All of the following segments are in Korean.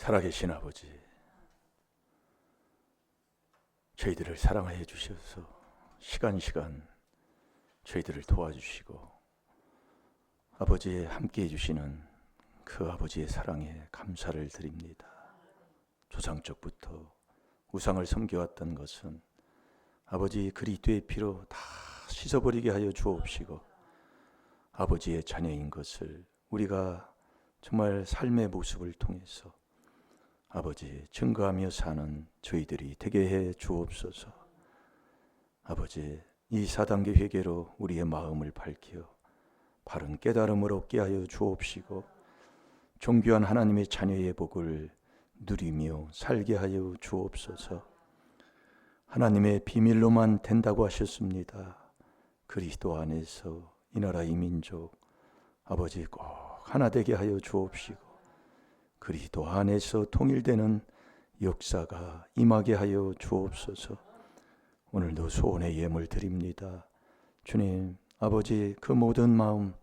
살아계신 아버지, 저희들을 사랑하여 주셔서 시간 저희들을 도와주시고 아버지의 함께해 주시는 그 아버지의 사랑에 감사를 드립니다. 조상적부터 우상을 섬겨왔던 것은 아버지 그리스도의 피로 다 씻어버리게 하여 주옵시고, 아버지의 자녀인 것을 우리가 정말 삶의 모습을 통해서 아버지 증거하며 사는 저희들이 되게 해 주옵소서. 아버지, 이 4단계 회개로 우리의 마음을 밝혀 바른 깨달음을 얻게 하여 주옵시고, 존귀한 하나님의 자녀의 복을 누리며 살게 하여 주옵소서. 하나님의 비밀로만 된다고 하셨습니다. 그리스도 안에서 이 나라 이 민족 아버지 꼭 하나 되게 하여 주옵시고, 그리스도 안에서 통일되는 역사가 임하게 하여 주옵소서. 오늘도 소원의 예물 드립니다. 주님, 아버지 그 모든 마음,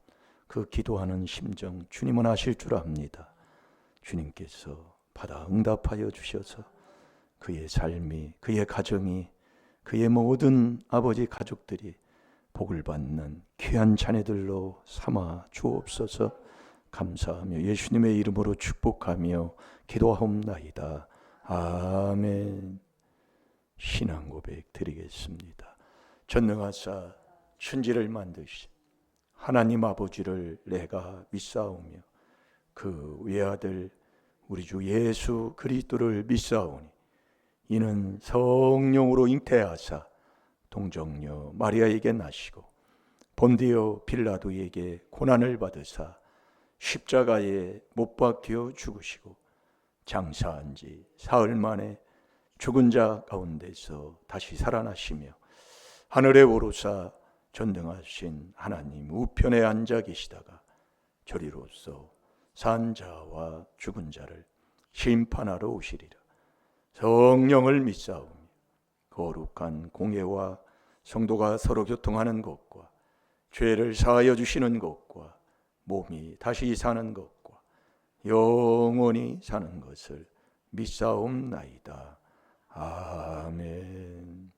그 기도하는 심정 주님은 아실 줄 압니다. 주님께서 받아 응답하여 주셔서 그의 삶이, 그의 가정이, 그의 모든 아버지 가족들이 복을 받는 귀한 자녀들로 삼아 주옵소서. 감사하며 예수님의 이름으로 축복하며 기도하옵나이다. 아멘. 신앙 고백 드리겠습니다. 전능하사 천지를 만드신 하나님 아버지를 내가 믿사오며 그 외아들 우리 주 예수 그리스도를 믿사오니 이는 성령으로 잉태하사 동정녀 마리아에게 나시고 본디오 빌라도에게 고난을 받으사 십자가에 못 박혀 죽으시고 장사한 지 사흘 만에 죽은 자 가운데서 다시 살아나시며 하늘에 오르사 전능하신 하나님 우편에 앉아 계시다가 저리로서 산 자와 죽은 자를 심판하러 오시리라. 성령을 믿사오며 거룩한 공예와 성도가 서로 교통하는 것과 죄를 사하여 주시는 것과 몸이 다시 사는 것과 영원히 사는 것을 믿사옵나이다. 아멘.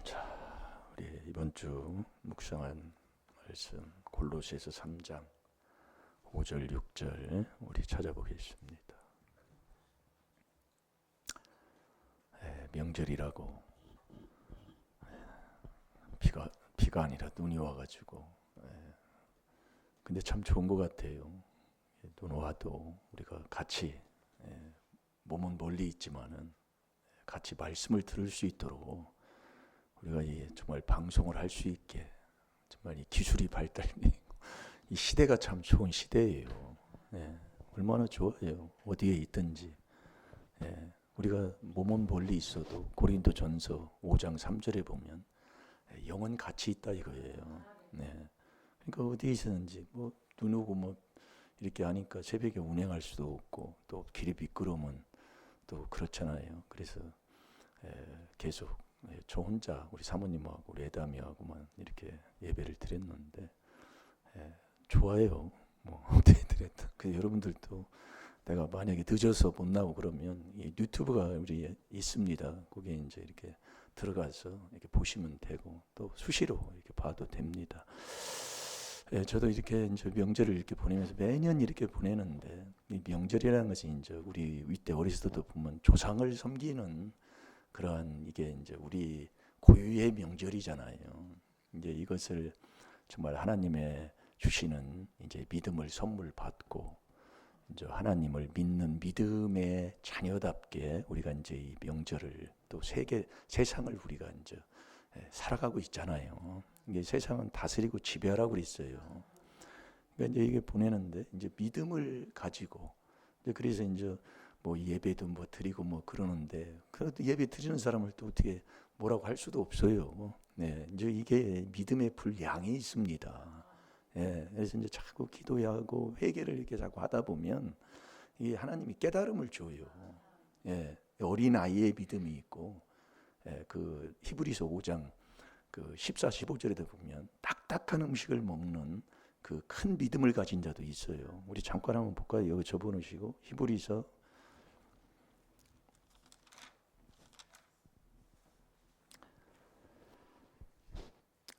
자, 우리 이번 주 묵상한 말씀 골로새서 3장 5절 6절 우리 찾아보겠습니다. 명절이라고 비가 아니라 눈이 와가지고, 근데 참 좋은 것 같아요. 눈 와도 우리가 같이, 몸은 멀리 있지만은 같이 말씀을 들을 수 있도록 우리가 정말 방송을 할 수 있게 정말 이 기술이 발달되고 이 시대가 참 좋은 시대예요. 얼마나 좋아요. 어디에 있든지. 우리가 몸은 멀리 있어도 고린도전서 5장 3절에 보면 영은 같이 있다 이거예요. 그러니까 어디에 있었는지 뭐 눈 오고 뭐 이렇게 하니까 새벽에 운행할 수도 없고 또 길이 미끄러우면 또 그렇잖아요. 그래서 계속 저 혼자 우리 사모님하고 우리 애담이하고만 이렇게 예배를 드렸는데 좋아요. 뭐 어떻게 드렸다. 그 여러분들도 내가 만약에 늦어서 못 나오고 그러면 이 유튜브가 우리 있습니다. 거기에 이제 이렇게 들어가서 이렇게 보시면 되고 또 수시로 이렇게 봐도 됩니다. 저도 이렇게 이제 명절을 이렇게 보내면서 매년 이렇게 보내는데 이 명절이라는 것이 이제 우리 이때 어렸을 때도 보면 조상을 섬기는 그러한 이게 이제 우리 고유의 명절이잖아요. 이제 이것을 정말 하나님의 주시는 이제 믿음을 선물 받고 이제 하나님을 믿는 믿음의 자녀답게 우리가 이제 이 명절을 또 세상을 우리가 이제 살아가고 있잖아요. 이게 세상은 다스리고 지배하라고 그랬어요. 그러니까 이제 이게 보내는데 이제 믿음을 가지고 이제 그래서 이제 뭐 예배도 뭐 드리고 뭐 그러는데 그래도 예배 드리는 사람을 또 어떻게 뭐라고 할 수도 없어요. 이제 이게 믿음의 분량이 있습니다. 그래서 이제 자꾸 기도하고 회개를 이렇게 자꾸 하다 보면 이 하나님이 깨달음을 줘요. 어린 아이의 믿음이 있고, 그 히브리서 5장 그 14, 15절에도 보면 딱딱한 음식을 먹는 그 큰 믿음을 가진 자도 있어요. 우리 잠깐 한번 볼까요? 여기 접어놓으시고 히브리서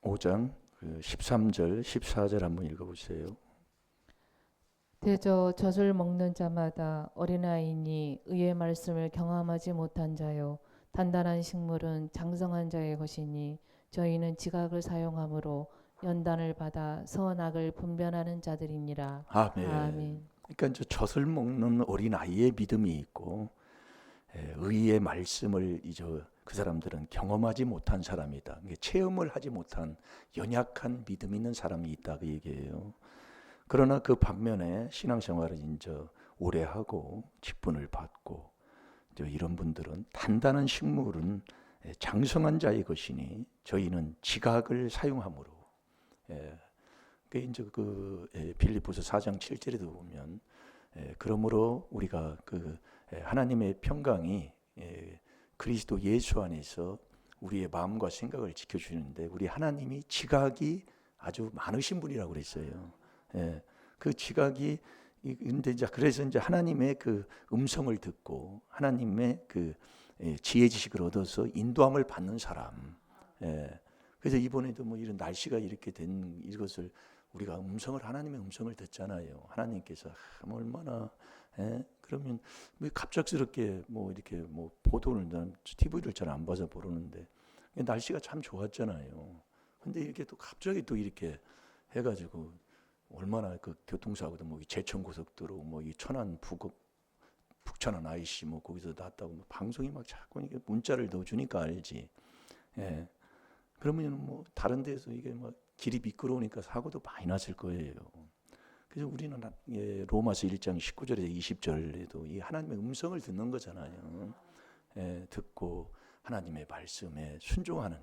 5장 13절 14절 한번 읽어보세요. 대저 젖을 먹는 자마다 어린아이니 의의 말씀을 경험하지 못한 자요 단단한 식물은 장성한 자의 것이니 저희는 지각을 사용함으로 연단을 받아 선악을 분별하는 자들이니라. 아멘. 아멘. 그러니까 이제 젖을 먹는 어린 아이의 믿음이 있고 의의 말씀을 이제 그 사람들은 경험하지 못한 사람이다. 체험을 하지 못한 연약한 믿음 있는 사람이 있다 그 얘기예요. 그러나 그 반면에 신앙생활을 이제 오래 하고 직분을 받고 이제 이런 분들은 단단한 식물은 장성한 자의 것이니 저희는 지각을 사용함으로. 그 이제 빌립보서 4장 7절에도 보면 그러므로 우리가 그 하나님의 평강이 그리스도 예수 안에서 우리의 마음과 생각을 지켜주는데 우리 하나님이 지각이 아주 많으신 분이라고 그랬어요. 그 지각이 근데 이제 그래서 이제 하나님의 그 음성을 듣고 하나님의 그 지혜 지식을 얻어서 인도함을 받는 사람. 그래서 이번에도 뭐 이런 날씨가 이렇게 된 이것을 우리가 하나님의 음성을 듣잖아요. 하나님께서 얼마나 그러면 왜 갑작스럽게 뭐 이렇게 뭐 보도를 난 TV를 잘 안 봐서 모르는데 날씨가 참 좋았잖아요. 근데 이렇게 또 갑자기 또 이렇게 해가지고 얼마나 그 교통사고도 뭐 제천 고속도로 뭐 이 천안 북천안 IC 뭐 거기서 났다고 뭐 방송이 막 자꾸 이게 문자를 넣어주니까 알지. 그러면 뭐 다른 데서 이게 막 길이 미끄러우니까 사고도 많이 났을 거예요. 그래서 우리는 로마서 1장 19절에서 20절에도 이 하나님의 음성을 듣는 거잖아요. 듣고 하나님의 말씀에 순종하는.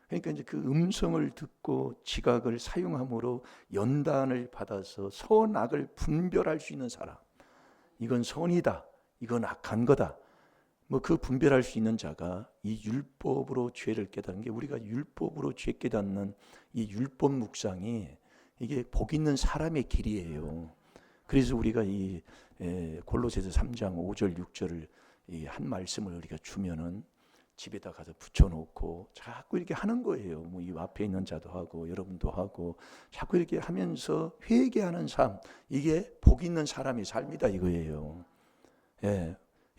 그러니까 이제 그 음성을 듣고 지각을 사용함으로 연단을 받아서 선악을 분별할 수 있는 사람. 이건 선이다. 이건 악한 거다. 뭐 그 분별할 수 있는 자가 이 율법으로 죄를 깨닫는 게 우리가 율법으로 죄 깨닫는 이 율법 묵상이 이게 복 있는 사람의 길이에요. 그래서 우리가 이 골로새서 3장 5절 6절을 이 한 말씀을 우리가 주면은 집에다 가서 붙여놓고 자꾸 이렇게 하는 거예요. 뭐 이 앞에 있는 자도 하고 여러분도 하고 자꾸 이렇게 하면서 회개하는 삶 이게 복 있는 사람의 삶이다 이거예요.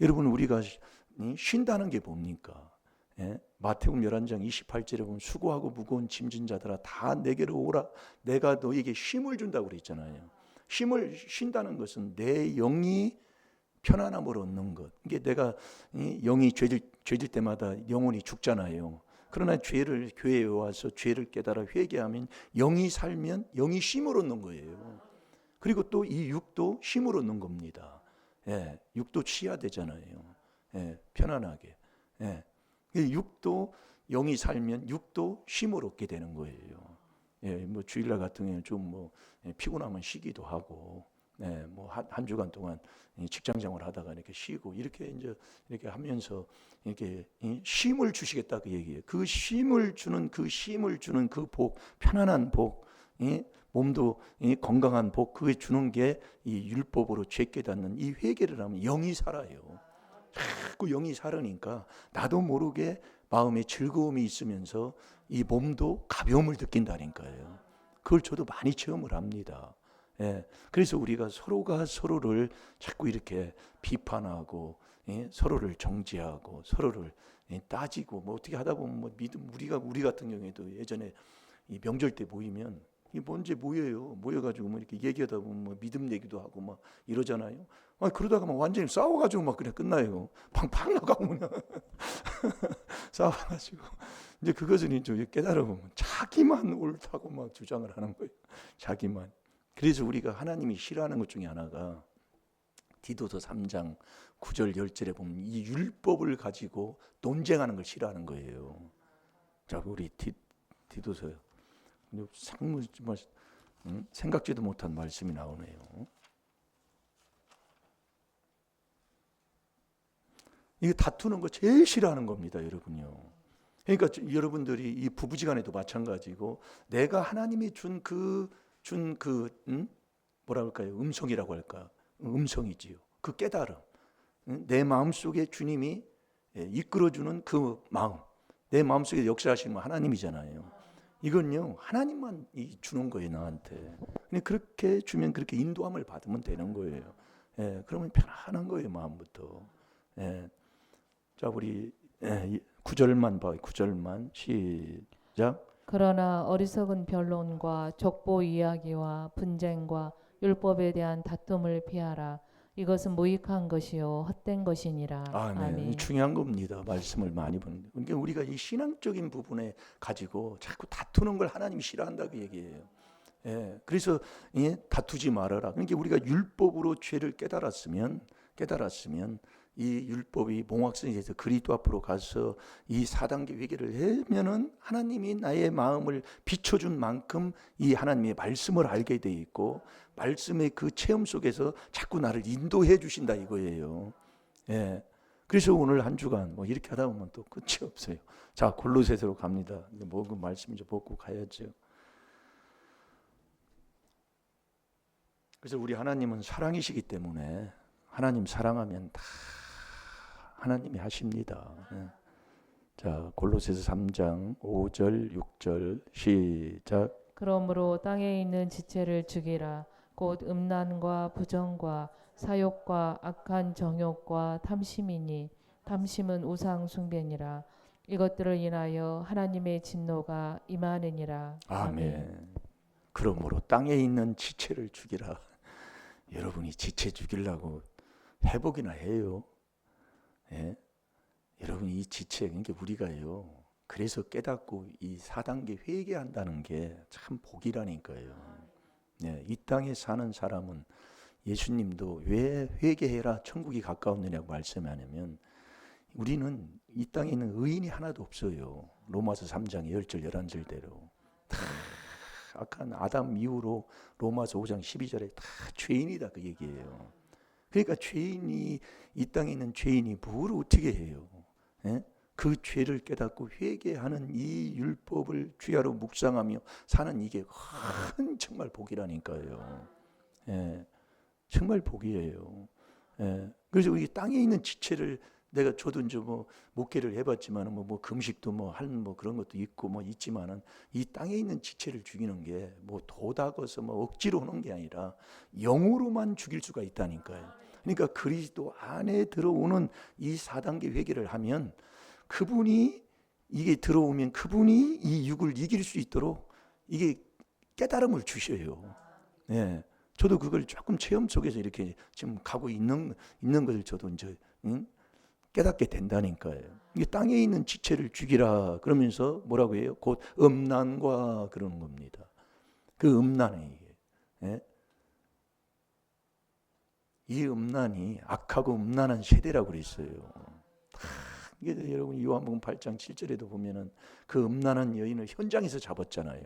여러분 우리가 쉰다는 게 뭡니까? 마태복음 11장 28절에 보면 수고하고 무거운 짐진 자들아 다 내게로 오라 내가 너에게 쉼을 준다고 그랬잖아요. 쉰다는 것은 내 영이 편안함을 얻는 것. 이게 내가 영이 죄질 때마다 영혼이 죽잖아요. 그러나 교회에 와서 죄를 깨달아 회개하면 영이 살면 영이 쉼을 얻는 거예요. 그리고 또 이 육도 쉼을 얻는 겁니다. 육도 취해야 되잖아요. 편안하게. 육도 영이 살면 육도 쉼을 얻게 되는 거예요. 뭐 주일날 같은 경우는 좀 뭐 피곤하면 쉬기도 하고, 뭐 한 주간 동안 직장 생활 하다가 이렇게 쉬고 이렇게 이제 이렇게 하면서 이렇게 쉼을 주시겠다 그 얘기예요. 그 쉼을 주는 그 복, 편안한 복, 몸도 건강한 복, 그게 주는 게 이 율법으로 죄 깨닫는 이 회개를 하면 영이 살아요. 자꾸 영이 살으니까 나도 모르게 마음에 즐거움이 있으면서 이 몸도 가벼움을 느낀다니까요. 그걸 저도 많이 체험을 합니다. 그래서 우리가 서로가 서로를 자꾸 이렇게 비판하고 서로를 정죄하고 서로를 따지고 뭐 어떻게 하다 보면 뭐 우리 같은 경우에도 예전에 이 명절 때 모이면 이 언제 모여가지고 뭐 이렇게 얘기하다 보면 뭐 믿음 얘기도 하고 막 이러잖아요. 그러다가 막 완전히 싸워가지고 막 그냥 끝나요. 팡팡 나가고 그냥 싸워가지고 이제 그것은 이제 깨달아보면 자기만 옳다고 막 주장을 하는 거예요. 자기만. 그래서 우리가 하나님이 싫어하는 것 중에 하나가 디도서 3장 9절 10절에 보면 이 율법을 가지고 논쟁하는 걸 싫어하는 거예요. 자, 우리 디도서요. 생각지도 못한 말씀이 나오네요. 이게 다투는 거 제일 싫어하는 겁니다, 여러분요. 그러니까 여러분들이 이 부부지간에도 마찬가지고 내가 하나님이 준 그 준 그 뭐라 할까요? 음성이라고 할까? 음성이지요. 그 깨달음. 내 마음속에 주님이 이끌어주는 그 마음. 내 마음속에 역사하시는 하나님이잖아요. 이건요 하나님만 주는 거예요 나한테. 근데 그렇게 주면 그렇게 인도함을 받으면 되는 거예요. 그러면 편안한 거예요 마음부터. 자 우리 9절만 봐요. 9절만 시작. 그러나 어리석은 변론과 족보 이야기와 분쟁과 율법에 대한 다툼을 피하라. 이것은 무익한 것이요 헛된 것이니라. 아멘. 아멘. 중요한 겁니다. 말씀을 많이 보는데. 그러니까 우리가 이 신앙적인 부분에 가지고 자꾸 다투는 걸 하나님이 싫어한다 그 얘기예요. 그래서 다투지 말아라. 그러니까 우리가 율법으로 죄를 깨달았으면 이 율법이 몽확성이 돼서 그리스도 앞으로 가서 이 4단계 회개를 하면은 하나님이 나의 마음을 비춰준 만큼 이 하나님의 말씀을 알게 돼 있고 말씀의 그 체험 속에서 자꾸 나를 인도해 주신다 이거예요. 그래서 오늘 한 주간 뭐 이렇게 하다 보면 또 끝이 없어요. 자 골로새서로 갑니다. 뭐 그 말씀 이제 벗고 가야죠. 그래서 우리 하나님은 사랑이시기 때문에 하나님 사랑하면 다 하나님이 하십니다. 자 골로새서 3장 5절 6절 시작. 그러므로 땅에 있는 지체를 죽이라. 곧 음란과 부정과 사욕과 악한 정욕과 탐심이니 탐심은 우상 숭배니라. 이것들을 인하여 하나님의 진노가 임하느니라. 아멘. 그러므로 땅에 있는 지체를 죽이라. 여러분이 지체 죽이려고 해보기나 해요. 여러분이 이 지체, 그러니까 우리가요. 그래서 깨닫고 이 4단계 회개한다는 게 참 복이라니까요. 이 땅에 사는 사람은 예수님도 왜 회개해라 천국이 가까웠느냐고 말씀하냐면 우리는 이 땅에 있는 의인이 하나도 없어요. 로마서 3장 10절 11절대로 다 악한 아담 이후로 로마서 5장 12절에 다 죄인이다 그 얘기예요. 그러니까 죄인이 이 땅에 있는 죄인이 뭘 어떻게 해요? 그 죄를 깨닫고 회개하는 이 율법을 주야로 묵상하며 사는 이게 큰 정말 복이라니까요. 정말 복이에요. 그래서 우리 땅에 있는 지체를 내가 저도 이제 뭐 목회를 해봤지만은 뭐 금식도 뭐 한 뭐 그런 것도 있고 뭐 있지만은 이 땅에 있는 지체를 죽이는 게 뭐 도닥어서 뭐 억지로 하는 게 아니라 영으로만 죽일 수가 있다니까요. 그러니까 그리스도 안에 들어오는 이 4단계 회개를 하면 그분이 이게 들어오면 그분이 이 육을 이길 수 있도록 이게 깨달음을 주셔요. 저도 그걸 조금 체험 속에서 이렇게 지금 가고 있는 것을 저도 이제 깨닫게 된다니까요. 이게 땅에 있는 지체를 죽이라 그러면서 뭐라고 해요? 곧 음란과 그러는 겁니다. 그 음란이 이 음란이 악하고 음란한 세대라고 그랬어요. 이게 여러분 요한복음 8장 7절에도 보면은 그 음란한 여인을 현장에서 잡았잖아요.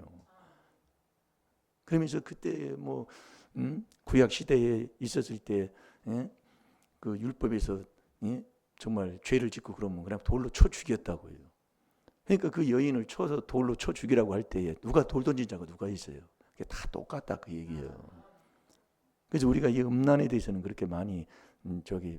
그러면서 그때 뭐 구약 시대에 있었을 때 그 율법에서 정말 죄를 짓고 그러면 그냥 돌로 쳐 죽였다고요. 그러니까 그 여인을 쳐서 돌로 쳐 죽이라고 할 때에 누가 돌 던진 자가 누가 있어요? 그게 다 똑같다 그 얘기예요. 그래서 우리가 이 음란에 대해서는 그렇게 많이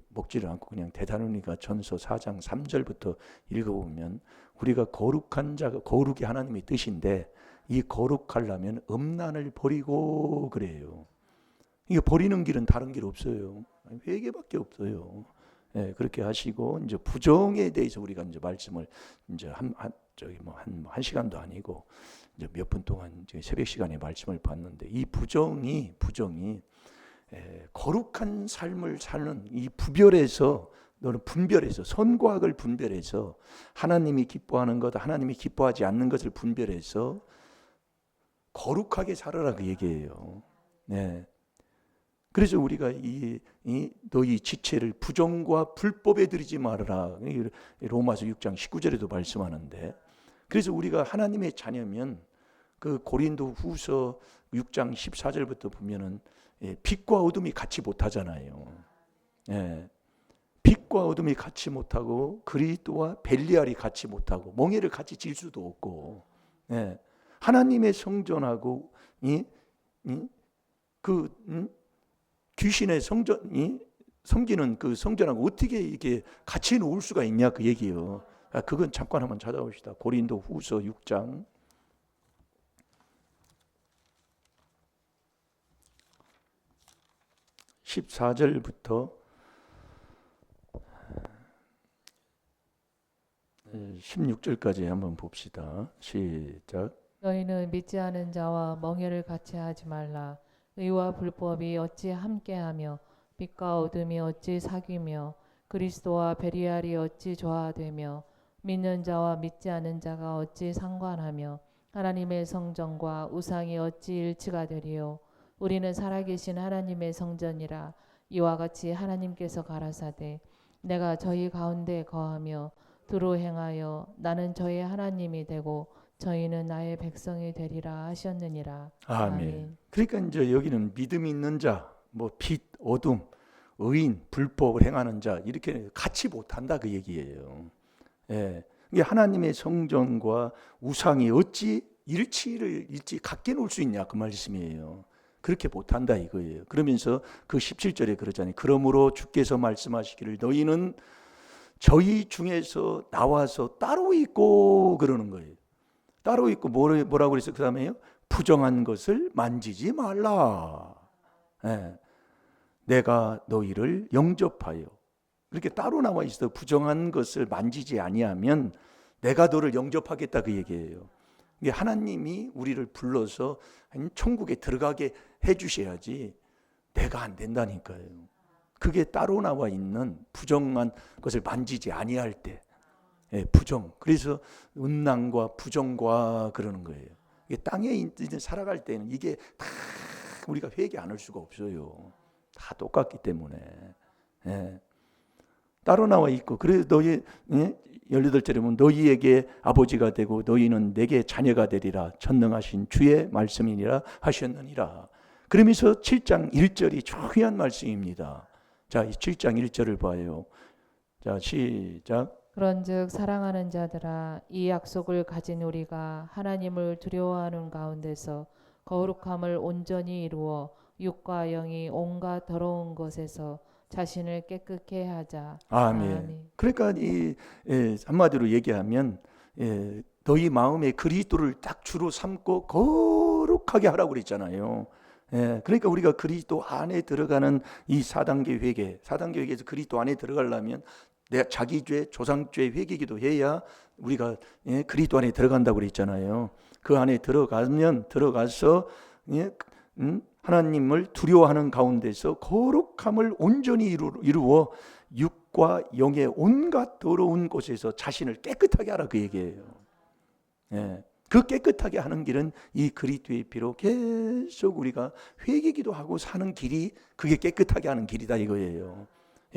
먹지를 않고 그냥 데살로니가 전서 4장 3절부터 읽어보면 우리가 거룩한 자가 거룩이 하나님의 뜻인데 이 거룩하려면 음란을 버리고 그래요. 이게 버리는 길은 다른 길 없어요. 회개밖에 없어요. 그렇게 하시고 이제 부정에 대해서 우리가 이제 말씀을 이제 한 시간도 아니고 이제 몇 분 동안 이제 새벽 시간에 말씀을 봤는데 이 부정이 거룩한 삶을 사는 이 너는 분별해서 선과 악을 분별해서 하나님이 기뻐하는 것, 하나님이 기뻐하지 않는 것을 분별해서 거룩하게 살아라 그 얘기예요. 그래서 우리가 너희 지체를 부정과 불법에 들이지 말아라. 로마서 6장 19절에도 말씀하는데 그래서 우리가 하나님의 자녀면 그 고린도 후서 6장 14절부터 보면은 빛과 어둠이 같이 못하잖아요. 빛과 어둠이 같이 못하고 그리스도와 벨리알이 같이 못하고 멍에를 같이 질 수도 없고 하나님의 성전하고 귀신의 성전이 섬기는 그 성전하고 어떻게 이게 같이 놓을 수가 있냐 그 얘기예요. 그건 잠깐 한번 찾아봅시다. 고린도 후서 6장 14절부터 16절까지 한번 봅시다. 시작. 너희는 믿지 않은 자와 멍에를 같이 하지 말라. 의와 불법이 어찌 함께하며 빛과 어둠이 어찌 사귀며 그리스도와 베리알이 어찌 조화되며 믿는 자와 믿지 않은 자가 어찌 상관하며 하나님의 성전과 우상이 어찌 일치가 되리요. 우리는 살아계신 하나님의 성전이라. 이와 같이 하나님께서 가라사대 내가 저희 가운데 거하며 두루 행하여 나는 저희 하나님이 되고 저희는 나의 백성이 되리라 하셨느니라. 아멘. 그러니까 이제 여기는 믿음 있는 자, 뭐 빛, 어둠, 의인, 불법을 행하는 자 이렇게 같이 못한다 그 얘기예요. 예, 이게 하나님의 성전과 우상이 어찌 일치 같게 놓을 수 있냐 그 말씀이에요. 그렇게 못한다 이거예요. 그러면서 그 17절에 그러잖아요. 그러므로 주께서 말씀하시기를 너희는 저희 중에서 나와서 따로 있고 그러는 거예요. 따로 있고 뭐라고 그랬어요? 그 다음에요. 부정한 것을 만지지 말라. 예, 내가 너희를 영접하여. 그렇게 따로 나와 있어. 부정한 것을 만지지 아니하면 내가 너를 영접하겠다 그 얘기예요. 이게 하나님이 우리를 불러서 천국에 들어가게 해주셔야지 내가 안 된다니까요. 그게 따로 나와 있는 부정한 것을 만지지 아니할 때, 예, 부정. 그래서 음란과 부정과 그러는 거예요. 이게 땅에 이제 살아갈 때는 이게 다 우리가 회개 안 할 수가 없어요. 다 똑같기 때문에. 예. 따로 나와 있고, 그래서 너희 18절에 보면 너희에게 아버지가 되고 너희는 내게 자녀가 되리라 전능하신 주의 말씀이니라 하셨느니라. 그러면서 7장 1절이 중요한 말씀입니다. 자, 7장 1절을 봐요. 자, 시작. 그런즉 사랑하는 자들아 이 약속을 가진 우리가 하나님을 두려워하는 가운데서 거룩함을 온전히 이루어 육과 영이 온갖 더러운 것에서 자신을 깨끗게 하자. 아멘. 그러니까 한마디로 얘기하면 너희 마음에 그리스도를 딱 주로 삼고 거룩하게 하라고 그랬잖아요. 그러니까 우리가 그리스도 안에 들어가는 이 4단계 회개, 4단계 회개에서 그리스도 안에 들어가려면 내 자기 죄, 조상 죄 회개기도 해야 우리가 그리스도 안에 들어간다고 그랬잖아요. 그 안에 들어가서 하나님을 두려워하는 가운데서 거룩함을 온전히 이루어 육과 영의 온갖 더러운 곳에서 자신을 깨끗하게 하라 그 얘기예요. 그 깨끗하게 하는 길은 이 그리스도의 피로 계속 우리가 회개기도 하고 사는 길이 그게 깨끗하게 하는 길이다 이거예요.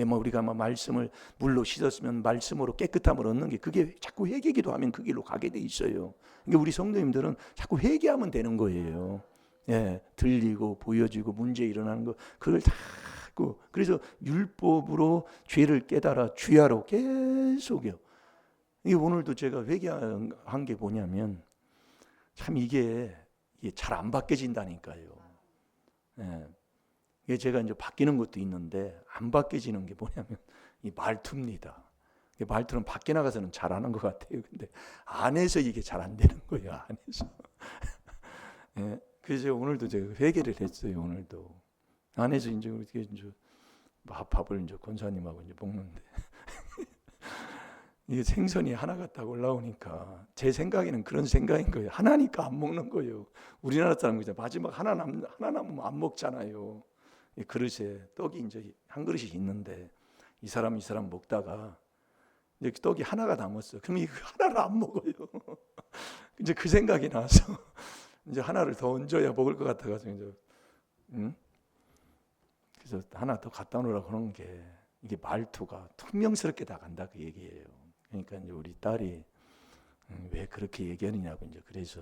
뭐 우리가 말씀을 물로 씻었으면 말씀으로 깨끗함을 얻는 게 그게 자꾸 회개기도 하면 그 길로 가게 돼 있어요. 그러니까 우리 성도님들은 자꾸 회개하면 되는 거예요. 들리고 보여지고 문제 일어나는 거 그걸 다 하고 그래서 율법으로 죄를 깨달아 주야로 계속요. 이게 오늘도 제가 회개한 게 뭐냐면 참 이게 잘 안 바뀌어진다니까요. 이게 제가 이제 바뀌는 것도 있는데 안 바뀌어지는 게 뭐냐면 이 말투입니다. 말투는 밖에 나가서는 잘하는 것 같아요. 근데 안에서 이게 잘 안 되는 거예요. 안에서. 그래서 오늘도 제가 회개를 했어요. 오늘도 안에서 이제 밥을 이제 권사님하고 이제 먹는데 이게 생선이 하나가 딱 올라오니까 제 생각에는 그런 생각인 거예요. 하나니까 안 먹는 거예요. 우리나라 사람 그죠? 마지막 하나 남으면 안 먹잖아요. 이 그릇에 떡이 이제 한 그릇이 있는데 이 사람 먹다가 이제 떡이 하나가 남았어. 그럼 이 하나를 안 먹어요. 이제 그 생각이 나서 이제 하나를 더 얹어야 먹을 것 같아가지고 이제 그래서 하나 더 갖다 놓으라고 하는 게 이게 말투가 퉁명스럽게 나간다 그 얘기예요. 그러니까 이제 우리 딸이 왜 그렇게 얘기하느냐고 이제 그래서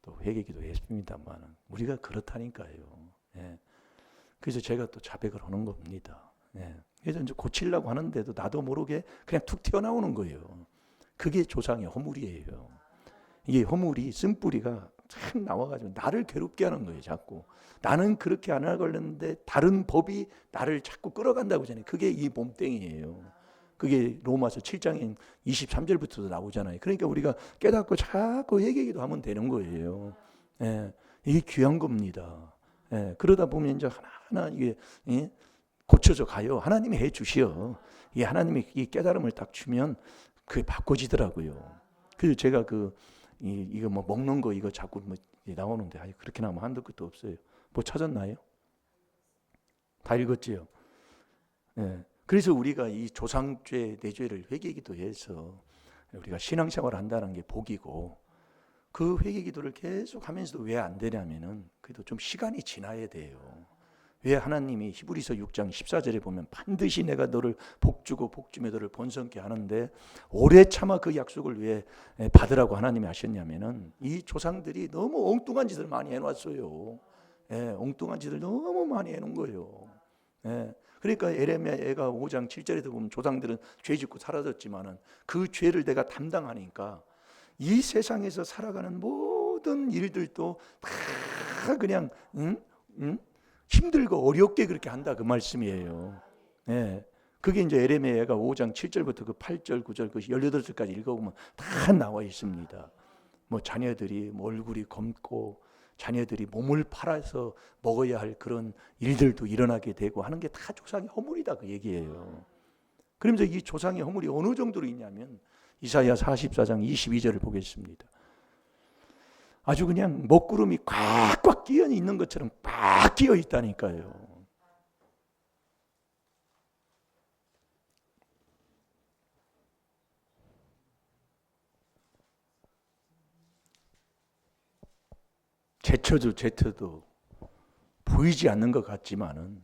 또 회개기도 했습니다만 우리가 그렇다니까요. 그래서 제가 또 자백을 하는 겁니다. 그래서 이제 고치려고 하는데도 나도 모르게 그냥 툭 튀어나오는 거예요. 그게 조상의 허물이에요. 이게 허물이 쓴뿌리가 참 나와가지고 나를 괴롭게 하는 거예요. 자꾸 나는 그렇게 안 하려는데 다른 법이 나를 자꾸 끌어간다고 하잖아요. 그게 이 몸뚱이에요. 그게 로마서 7장 23절부터도 나오잖아요. 그러니까 우리가 깨닫고 자꾸 회개기도 하면 되는 거예요. 예, 이게 귀한 겁니다. 예, 그러다 보면 이제 하나하나 이게 고쳐져 가요. 하나님이 해 주시어. 이 하나님이 이 깨달음을 딱 주면 그게 바꿔지더라고요. 그래서 제가 이거 뭐 먹는 거 이거 자꾸 뭐 나오는데 그렇게 나오면 한도 끝도 없어요. 뭐 찾았나요? 다 읽었지요. 예. 그래서 우리가 이 조상죄, 내죄를 회개기도 해서 우리가 신앙생활을 한다는 게 복이고, 그 회개기도를 계속 하면서도 왜 안 되냐면은 그래도 좀 시간이 지나야 돼요. 왜 하나님이 히브리서 6장 14절에 보면 반드시 내가 너를 복주고 복주며 너를 번성케 하는데 오래 참아 그 약속을 왜 받으라고 하나님이 하셨냐면은 이 조상들이 너무 엉뚱한 짓을 많이 해놨어요. 예, 엉뚱한 짓을 너무 많이 해놓은 거예요. 예, 그러니까 에레미야가 5장 7절에도 보면 조상들은 죄 짓고 사라졌지만은 그 죄를 내가 담당하니까 이 세상에서 살아가는 모든 일들도 다 그냥 힘들고 어렵게 그렇게 한다 그 말씀이에요. 예. 그게 이제 에레미야가 5장 7절부터 그 8절, 9절, 그 18절까지 읽어보면 다 나와 있습니다. 뭐 자녀들이 뭐 얼굴이 검고 자녀들이 몸을 팔아서 먹어야 할 그런 일들도 일어나게 되고 하는 게 다 조상의 허물이다 그 얘기예요. 그러면서 이 조상의 허물이 어느 정도로 있냐면 이사야 44장 22절을 보겠습니다. 아주 그냥 먹구름이 꽉꽉 끼어 있는 것처럼 꽉 끼어 있다니까요. 제쳐도 보이지 않는 것 같지만은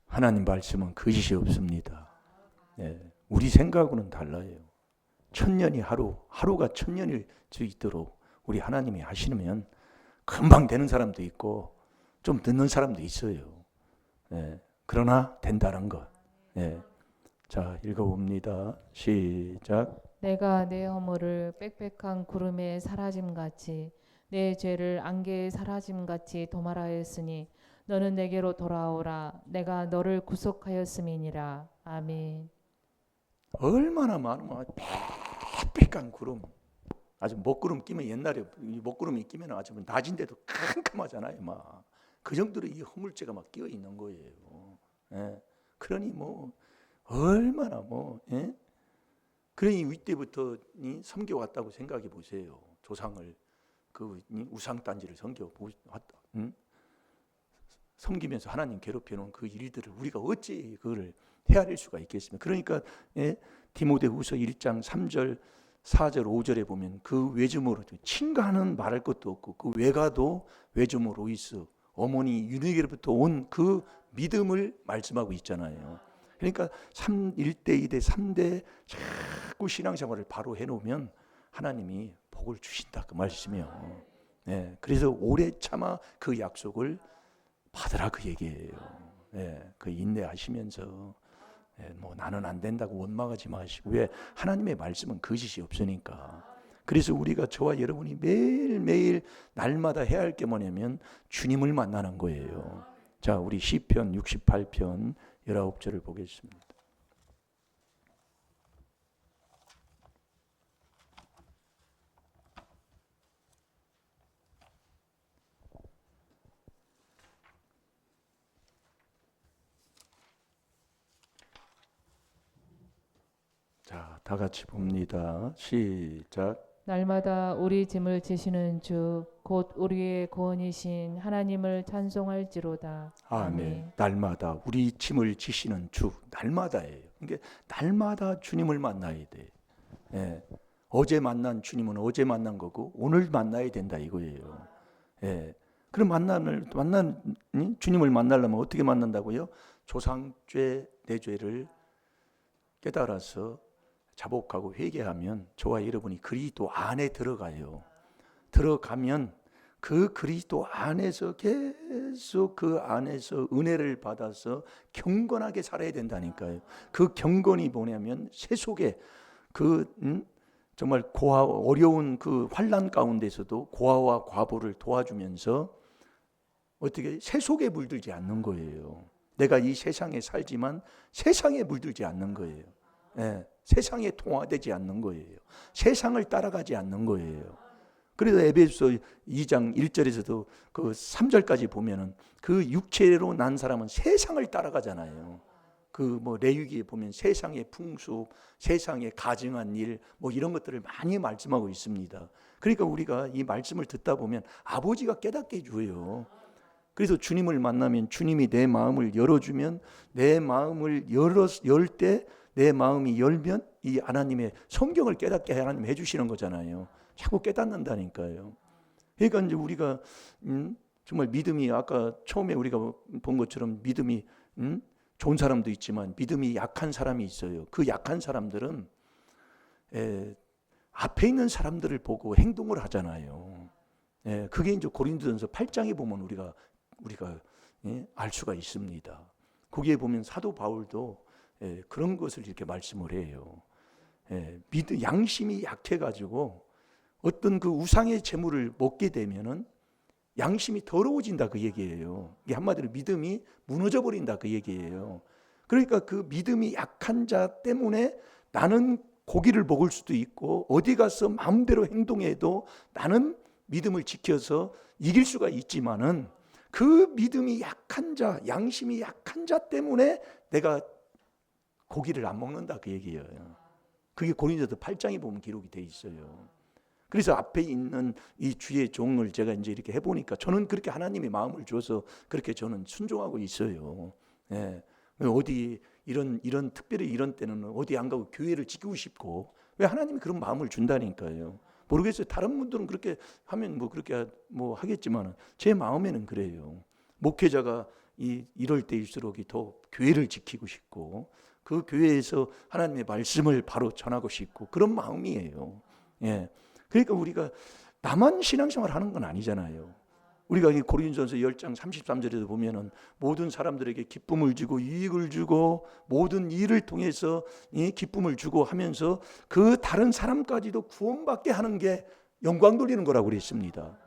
하나님 말씀은 거짓이 없습니다. 네, 우리 생각으로는 달라요. 천년이 하루가 천년일 수 있도록 우리 하나님이 하시면 금방 되는 사람도 있고 좀 늦는 사람도 있어요. 네, 그러나 된다는 것. 네. 자, 읽어봅니다. 시작. 내가 내 허물을 빽빽한 구름에 사라짐같이 내 죄를 안개에 사라짐같이 도말하였으니 너는 내게로 돌아오라. 내가 너를 구속하였음이니라. 아멘. 얼마나 많으면 빽빽한 구름. 아주 먹구름 끼면 옛날에 먹구름이 끼면 아주 낮인데도 캄캄하잖아요. 막 그 정도로 이 허물죄가 막 끼어 있는 거예요. 예. 그러니 뭐 얼마나 뭐 예? 그러니 이때부터 섬겨왔다고 생각해 보세요. 조상을 그 우상 단지를 섬겨왔다. 섬기면서 하나님 괴롭혀놓은 그 일들을 우리가 어찌 그거를 헤아릴 수가 있겠습니까? 그러니까 디모데후서 1장 3절 4절 5절에 보면 그 외주모로 친가는 말할 것도 없고 그 외가도 외주모로 있어 어머니 유네게로부터 온 그 믿음을 말씀하고 있잖아요. 그러니까 1대 2대 3대 자꾸 신앙생활을 바로 해놓으면 하나님이 복을 주신다 그 말씀이에요. 네, 그래서 오래 참아 그 약속을 받으라 그 얘기예요. 네, 그 인내하시면서 뭐 나는 안 된다고 원망하지 마시고 왜 하나님의 말씀은 거짓이 없으니까. 그래서 우리가 저와 여러분이 매일매일 날마다 해야 할 게 뭐냐면 주님을 만나는 거예요. 자, 우리 시편 68편 19절을 보겠습니다. 자, 다 같이 봅니다. 시작. 날마다 우리 짐을 지시는 주 곧 우리의 구원이신 하나님을 찬송할지로다. 아멘. 날마다 우리 짐을 지시는 주, 날마다예요. 그러니까 날마다 주님을 만나야 돼. 예. 어제 만난 주님은 어제 만난 거고 오늘 만나야 된다 이거예요. 예. 그럼 주님을 만나려면 어떻게 만난다고요? 조상죄, 내 죄를 깨달아서 자복하고 회개하면 저와 여러분이 그리스도 안에 들어가요. 들어가면 그 그리스도 안에서 계속 그 안에서 은혜를 받아서 경건하게 살아야 된다니까요. 그 경건이 뭐냐면 세속에 그 정말 고아 어려운 그 환난 가운데서도 고아와 과부를 도와주면서 어떻게 세속에 물들지 않는 거예요. 내가 이 세상에 살지만 세상에 물들지 않는 거예요. 예, 세상에 통화되지 않는 거예요. 세상을 따라가지 않는 거예요. 그래서 에베소 2장 1절에서도 그 3절까지 보면은 그 육체로 난 사람은 세상을 따라가잖아요. 그 뭐 레위기에 보면 세상의 풍습, 세상의 가증한 일, 뭐 이런 것들을 많이 말씀하고 있습니다. 그러니까 우리가 이 말씀을 듣다 보면 아버지가 깨닫게 해줘요. 그래서 주님을 만나면 주님이 내 마음을 열어주면 내 마음을 열 때 내 마음이 열면 이 하나님의 성경을 깨닫게 하나님 해주시는 거잖아요. 자꾸 깨닫는다니까요. 그러니까 이제 우리가 정말 믿음이 아까 처음에 우리가 본 것처럼 믿음이 좋은 사람도 있지만 믿음이 약한 사람이 있어요. 그 약한 사람들은 앞에 있는 사람들을 보고 행동을 하잖아요. 그게 이제 고린도전서 8장에 보면 우리가 알 수가 있습니다. 거기에 보면 사도 바울도 그런 것을 이렇게 말씀을 해요. 양심이 약해가지고 어떤 그 우상의 재물을 먹게 되면은 양심이 더러워진다 그 얘기예요. 이게 한마디로 믿음이 무너져 버린다 그 얘기예요. 그러니까 그 믿음이 약한 자 때문에 나는 고기를 먹을 수도 있고 어디 가서 마음대로 행동해도 나는 믿음을 지켜서 이길 수가 있지만은 그 믿음이 약한 자, 양심이 약한 자 때문에 내가 고기를 안 먹는다 그 얘기예요. 그게 고린도서 8장에 보면 기록이 돼 있어요. 그래서 앞에 있는 이 주의 종을 제가 이제 이렇게 해보니까 저는 그렇게 하나님이 마음을 줘서 그렇게 저는 순종하고 있어요. 어디 이런 특별히 이런 때는 어디 안 가고 교회를 지키고 싶고 왜 하나님이 그런 마음을 준다니까요. 모르겠어요. 다른 분들은 그렇게 하면 뭐 그렇게 뭐 하겠지만 제 마음에는 그래요. 목회자가 이럴 때일수록 더 교회를 지키고 싶고 그 교회에서 하나님의 말씀을 바로 전하고 싶고 그런 마음이에요. 그러니까 우리가 나만 신앙생활 하는 건 아니잖아요. 우리가 고린도전서 10장 33절에도 보면은 모든 사람들에게 기쁨을 주고 이익을 주고 모든 일을 통해서 기쁨을 주고 하면서 그 다른 사람까지도 구원받게 하는 게 영광 돌리는 거라고 그랬습니다.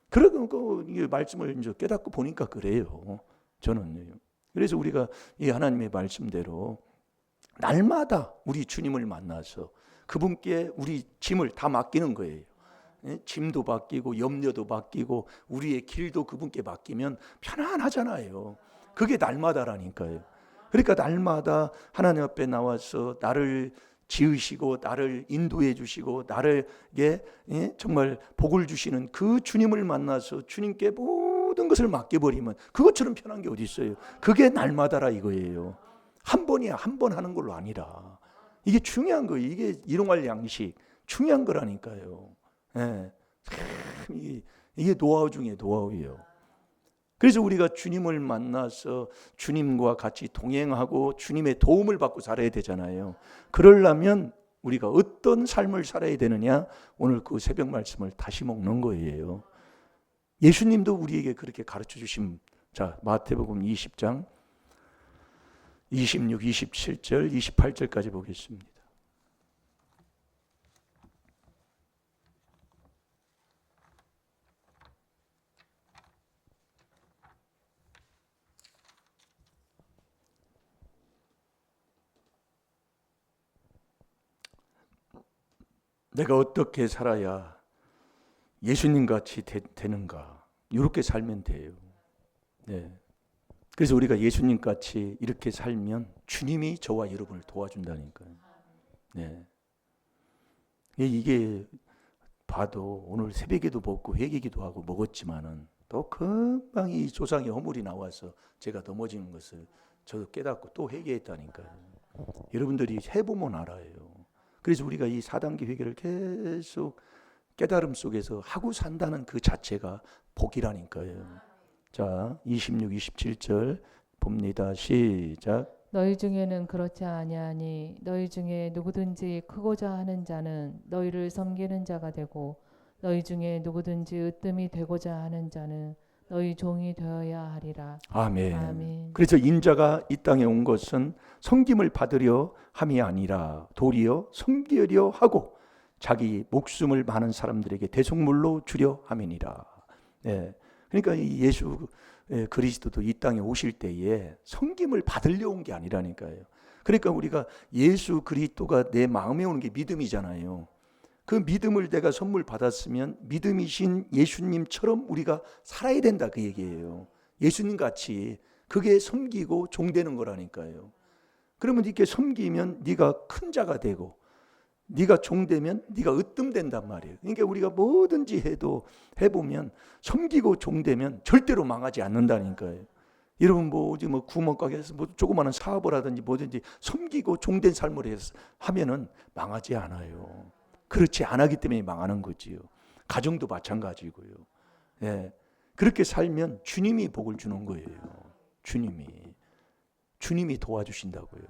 그러고 이 말씀을 이제 깨닫고 보니까 그래요. 저는요. 그래서 우리가 이 하나님의 말씀대로 날마다 우리 주님을 만나서 그분께 우리 짐을 다 맡기는 거예요. 짐도 맡기고 염려도 맡기고 우리의 길도 그분께 맡기면 편안하잖아요. 그게 날마다라니까요. 그러니까 날마다 하나님 앞에 나와서 나를 지으시고 나를 인도해 주시고 나를게 정말 복을 주시는 그 주님을 만나서 주님께 모든 것을 맡겨버리면 그것처럼 편한 게 어디 있어요. 그게 날마다라 이거예요. 한 번이야 한 번 하는 걸로 아니라 이게 중요한 거예요. 이게 일용할 양식 중요한 거라니까요. 이게 노하우 중에 노하우예요. 그래서 우리가 주님을 만나서 주님과 같이 동행하고 주님의 도움을 받고 살아야 되잖아요. 그러려면 우리가 어떤 삶을 살아야 되느냐? 오늘 그 새벽 말씀을 다시 먹는 거예요. 예수님도 우리에게 그렇게 가르쳐 주신 자 마태복음 20장 26, 27절, 28절까지 보겠습니다. 내가 어떻게 살아야 예수님 같이 되는가? 이렇게 살면 돼요. 그래서 우리가 예수님 같이 이렇게 살면 주님이 저와 여러분을 도와준다니까요. 이게 봐도 오늘 새벽에도 먹고 회개기도 하고 먹었지만은 또 금방 이 조상의 허물이 나와서 제가 넘어지는 것을 저도 깨닫고 또 회개했다니까요. 여러분들이 해보면 알아요. 그래서 우리가 이 4단계 회개를 계속 깨달음 속에서 하고 산다는 그 자체가 복이라니까요. 자, 26, 27절 봅니다. 시작. 너희 중에는 그렇지 아니하니 너희 중에 누구든지 크고자 하는 자는 너희를 섬기는 자가 되고 너희 중에 누구든지 으뜸이 되고자 하는 자는 너희 종이 되어야 하리라. 아멘. 아멘. 그래서 인자가 이 땅에 온 것은 섬김을 받으려 함이 아니라 도리어 섬기려 하고 자기 목숨을 많은 사람들에게 대속물로 주려 함이니라. 예. 그러니까 이 예수 그리스도도 이 땅에 오실 때에 섬김을 받으려 온 게 아니라니까요. 그러니까 우리가 예수 그리스도가 내 마음에 오는 게 믿음이잖아요. 그 믿음을 내가 선물 받았으면 믿음이신 예수님처럼 우리가 살아야 된다, 그 얘기예요. 예수님 같이. 그게 섬기고 종되는 거라니까요. 그러면 이렇게 섬기면 네가 큰 자가 되고, 네가 종되면 네가 으뜸된단 말이에요. 그러니까 우리가 뭐든지 해보면 섬기고 종되면 절대로 망하지 않는다니까요. 여러분 뭐 구멍가게에서 뭐 조그마한 사업을 하든지 뭐든지 섬기고 종된 삶을 하면은 망하지 않아요. 그렇지 않았기 때문에 망하는 거지요. 가정도 마찬가지고요. 예. 그렇게 살면 주님이 복을 주는 거예요. 주님이 도와주신다고요.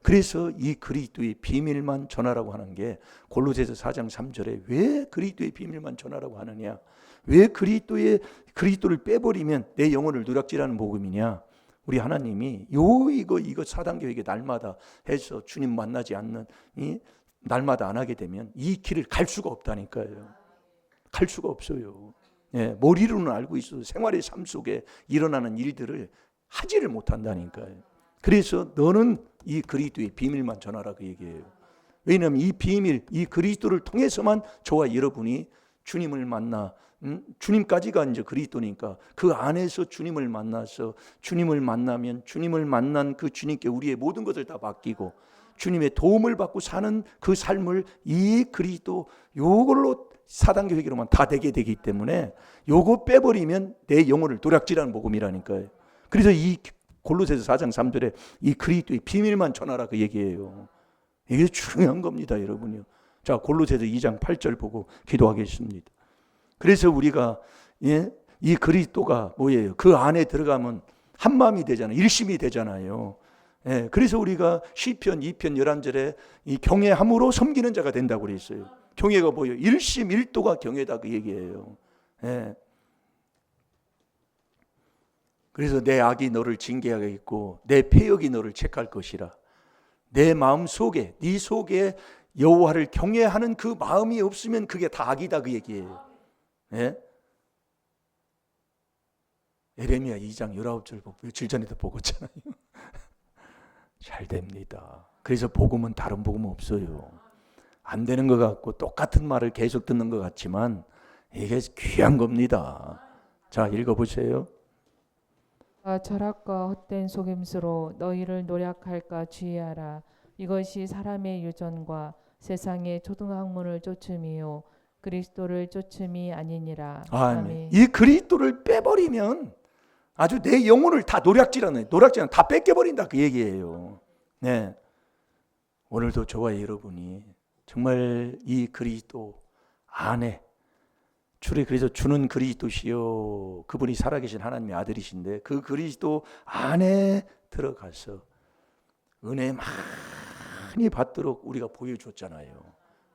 그래서 이 그리스도의 비밀만 전하라고 하는 게 골로새서 4장 3절에 왜 그리스도의 비밀만 전하라고 하느냐? 왜 그리스도를 빼버리면 내 영혼을 누락질하는 복음이냐? 우리 하나님이 이거 4단계에게 날마다 해서 주님 만나지 않는 날마다 안 하게 되면 이 길을 갈 수가 없다니까요. 갈 수가 없어요. 예, 머리로는 알고 있어도 생활의 삶 속에 일어나는 일들을 하지를 못한다니까요. 그래서 너는 이 그리스도의 비밀만 전하라, 그 얘기예요. 왜냐하면 이 비밀, 이 그리스도를 통해서만 저와 여러분이 주님을 만나, 주님까지가 이제 그리스도니까 그 안에서 주님을 만나서 주님을 만나면 주님을 만난 그 주님께 우리의 모든 것을 다 맡기고 주님의 도움을 받고 사는 그 삶을 이 그리스도 요걸로 4단계 회개로만 다 되게 되기 때문에 요거 빼버리면 내 영혼을 도략질하는 복음이라니까요. 그래서 이 골로새서 4장 3절에 이 그리스도의 비밀만 전하라, 그 얘기예요. 이게 중요한 겁니다, 여러분요. 자, 골로새서 2장 8절 보고 기도하겠습니다. 그래서 우리가 이 그리스도가 뭐예요? 그 안에 들어가면 한 마음이 되잖아요. 일심이 되잖아요. 예, 그래서 우리가 시편 2편 11절에 이 경외함으로 섬기는 자가 된다고 그랬어요. 경외가 뭐예요? 일심 일도가 경외다, 그 얘기예요. 예. 그래서 내 악이 너를 징계하겠고 내 패역이 너를 책할 것이라. 내 마음 속에, 네 속에 여호와를 경외하는 그 마음이 없으면 그게 다 악이다, 그 얘기예요. 예? 에레미야 2장 19절 며칠 전에도 보고잖아요. 잘 됩니다. 그래서 복음은 다른 복음은 없어요. 안 되는 것 같고 똑같은 말을 계속 듣는 것 같지만 이게 귀한 겁니다. 자, 읽어보세요. 철학과 헛된 속임수로 너희를 노략할까 주의하라. 이것이 사람의 유전과 세상의 초등학문을 쫓음이요 그리스도를 쫓음이 아니니라. 아멘. 이 그리스도를 빼버리면 아주 내 영혼을 다 노략질하는 다 뺏겨버린다, 그 얘기예요. 네. 오늘도 저와 여러분이 정말 이 그리스도 안에 그래서 주는 그리스도시요, 그분이 살아계신 하나님의 아들이신데 그 그리스도 안에 들어가서 은혜 많이 받도록 우리가 보여줬잖아요.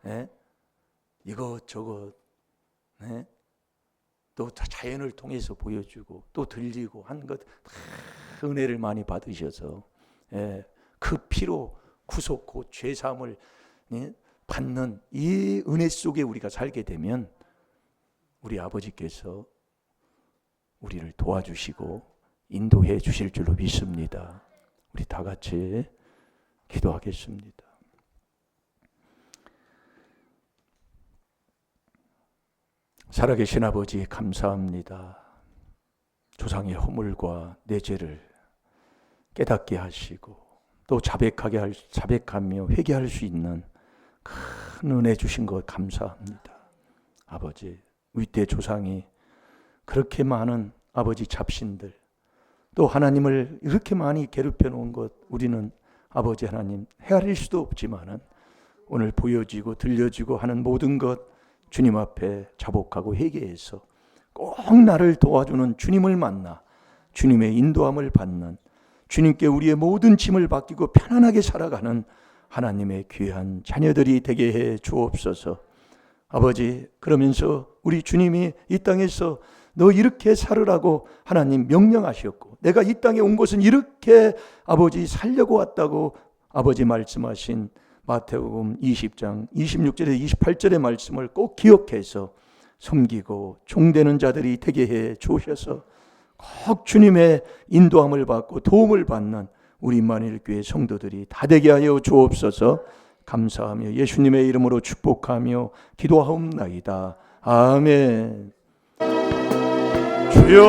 네? 이것저것, 네? 또 자연을 통해서 보여주고 또 들리고 한 것 은혜를 많이 받으셔서 그 피로 구속고 죄사함을 받는 이 은혜 속에 우리가 살게 되면 우리 아버지께서 우리를 도와주시고 인도해 주실 줄로 믿습니다. 우리 다 같이 기도하겠습니다. 살아계신 아버지 감사합니다. 조상의 허물과 내 죄를 깨닫게 하시고 또 자백하며 회개할 수 있는 큰 은혜 주신 것 감사합니다. 아버지, 우리 때 조상이 그렇게 많은 아버지 잡신들 또 하나님을 이렇게 많이 괴롭혀 놓은 것 우리는 아버지 하나님 헤아릴 수도 없지만은 오늘 보여지고 들려지고 하는 모든 것 주님 앞에 자복하고 회개해서 꼭 나를 도와주는 주님을 만나 주님의 인도함을 받는 주님께 우리의 모든 짐을 맡기고 편안하게 살아가는 하나님의 귀한 자녀들이 되게 해 주옵소서. 아버지, 그러면서 우리 주님이 이 땅에서 너 이렇게 살으라고 하나님 명령하셨고 내가 이 땅에 온 것은 이렇게 아버지 살려고 왔다고 아버지 말씀하신 마태복음 20장 26절에서 28절의 말씀을 꼭 기억해서 섬기고 종되는 자들이 되게 해 주셔서 꼭 주님의 인도함을 받고 도움을 받는 우리 임마누엘교회 성도들이 다 되게 하여 주옵소서. 감사하며 예수님의 이름으로 축복하며 기도하옵나이다. 아멘. 주여